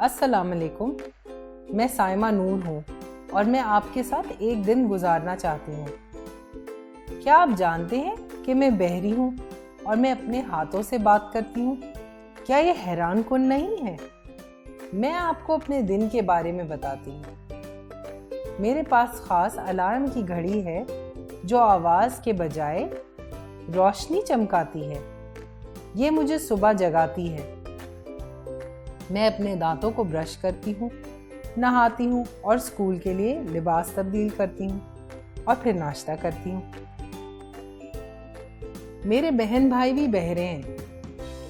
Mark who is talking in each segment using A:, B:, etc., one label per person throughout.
A: अस्सलाम वालेकुम। मैं साइमा नूर हूँ और मैं आपके साथ एक दिन गुजारना चाहती हूँ। क्या आप जानते हैं कि मैं बहरी हूँ और मैं अपने हाथों से बात करती हूँ? क्या ये हैरान कुन नहीं है? मैं आपको अपने दिन के बारे में बताती हूँ। मेरे पास खास अलार्म की घड़ी है जो आवाज़ के बजाय रोशनी चमकाती है। ये मुझे सुबह जगाती है। मैं अपने दांतों को ब्रश करती हूँ, नहाती हूँ और स्कूल के लिए लिबास तब्दील करती हूँ और फिर नाश्ता करती हूँ। मेरे बहन भाई भी बहरे हैं,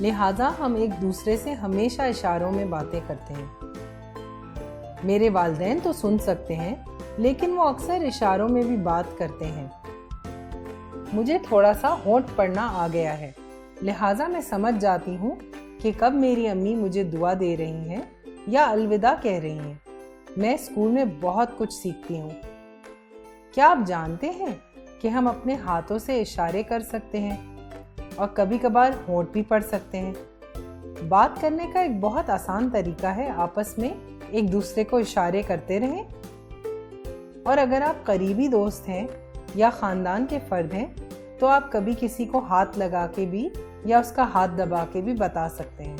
A: लिहाजा हम एक दूसरे से हमेशा इशारों में बातें करते हैं। मेरे वालिदैन तो सुन सकते हैं, लेकिन वो अक्सर इशारों में भी बात करते हैं। मुझे थोड़ा सा होंठ पढ़ना आ गया है, लिहाजा मैं समझ जाती हूँ कि कब मेरी अम्मी मुझे दुआ दे रही हैं या अलविदा कह रही हैं। मैं स्कूल में बहुत कुछ सीखती हूँ। क्या आप जानते हैं कि हम अपने हाथों से इशारे कर सकते हैं और कभी कभार होंठ भी पढ़ सकते हैं। बात करने का एक बहुत आसान तरीका है आपस में एक दूसरे को इशारे करते रहें। और अगर आप करीबी दोस्त हैं या ख़ानदान के फ़र्द हैं तो आप कभी किसी को हाथ लगा के भी या उसका हाथ दबा के भी बता सकते हैं।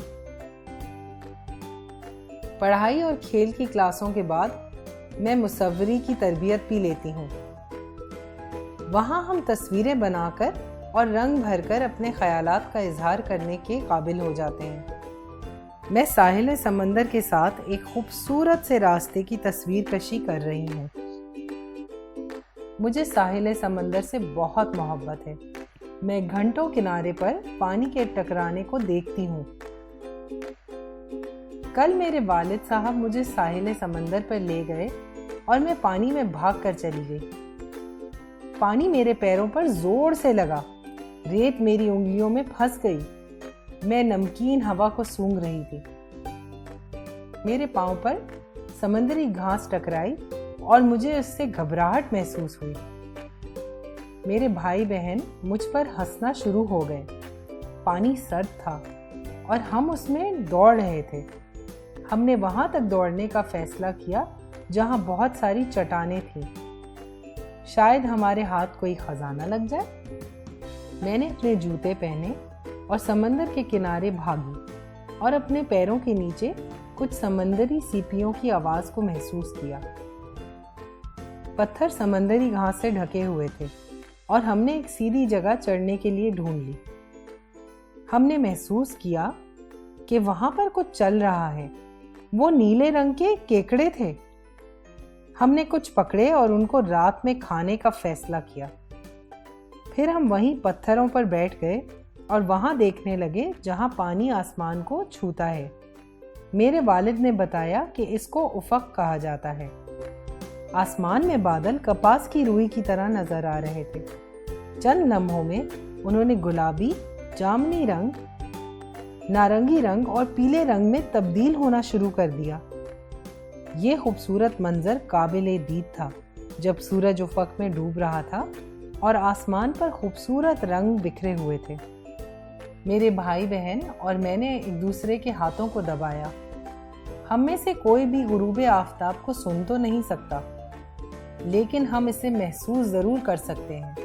A: पढ़ाई और खेल की क्लासों के बाद मैं मुसव्वरी की तरबियत भी लेती हूँ। वहाँ हम तस्वीरें बनाकर और रंग भरकर अपने ख्यालात का इजहार करने के काबिल हो जाते हैं। मैं साहिल समंदर के साथ एक खूबसूरत से रास्ते की तस्वीर कशी कर रही हूँ। मुझे साहिल समंदर से बहुत मोहब्बत है। मैं घंटों किनारे पर पानी के टकराने को देखती हूँ। कल मेरे वालिद साहब मुझे साहिल समंदर पर ले गए और मैं पानी में भाग कर चली गई। पानी मेरे पैरों पर जोर से लगा, रेत मेरी उंगलियों में फंस गई। मैं नमकीन हवा को सूंघ रही थी। मेरे पांव पर समंदरी घास टकराई और मुझे उससे घबराहट महसूस हुई। मेरे भाई बहन मुझ पर हंसना शुरू हो गए। पानी सर्द था और हम उसमें दौड़ रहे थे। हमने वहां तक दौड़ने का फैसला किया जहां बहुत सारी चट्टानें थीं। शायद हमारे हाथ कोई खजाना लग जाए। मैंने अपने जूते पहने और समंदर के किनारे भागी और अपने पैरों के नीचे कुछ समंदरी सीपियों की आवाज को महसूस किया। पत्थर समंदरी घास से ढके हुए थे और हमने एक सीधी जगह चढ़ने के लिए ढूंढ ली। हमने महसूस किया कि वहां पर कुछ चल रहा है। वो नीले रंग के केकड़े थे। हमने कुछ पकड़े और उनको रात में खाने का फैसला किया। फिर हम वहीं पत्थरों पर बैठ गए और वहां देखने लगे जहां पानी आसमान को छूता है। मेरे वालिद ने बताया कि इसको उफक कहा जाता है। आसमान में बादल कपास की रुई की तरह नजर आ रहे थे। चंद लम्हों में उन्होंने गुलाबी, जामुनी रंग, नारंगी रंग और पीले रंग में तब्दील होना शुरू कर दिया। ये खूबसूरत मंजर काबिले दीद था जब सूरज उफक में डूब रहा था और आसमान पर खूबसूरत रंग बिखरे हुए थे। मेरे भाई बहन और मैंने एक दूसरे के हाथों को दबाया। हम में से कोई भी गुरूब आफताब को सुन तो नहीं सकता, लेकिन हम इसे महसूस ज़रूर कर सकते हैं।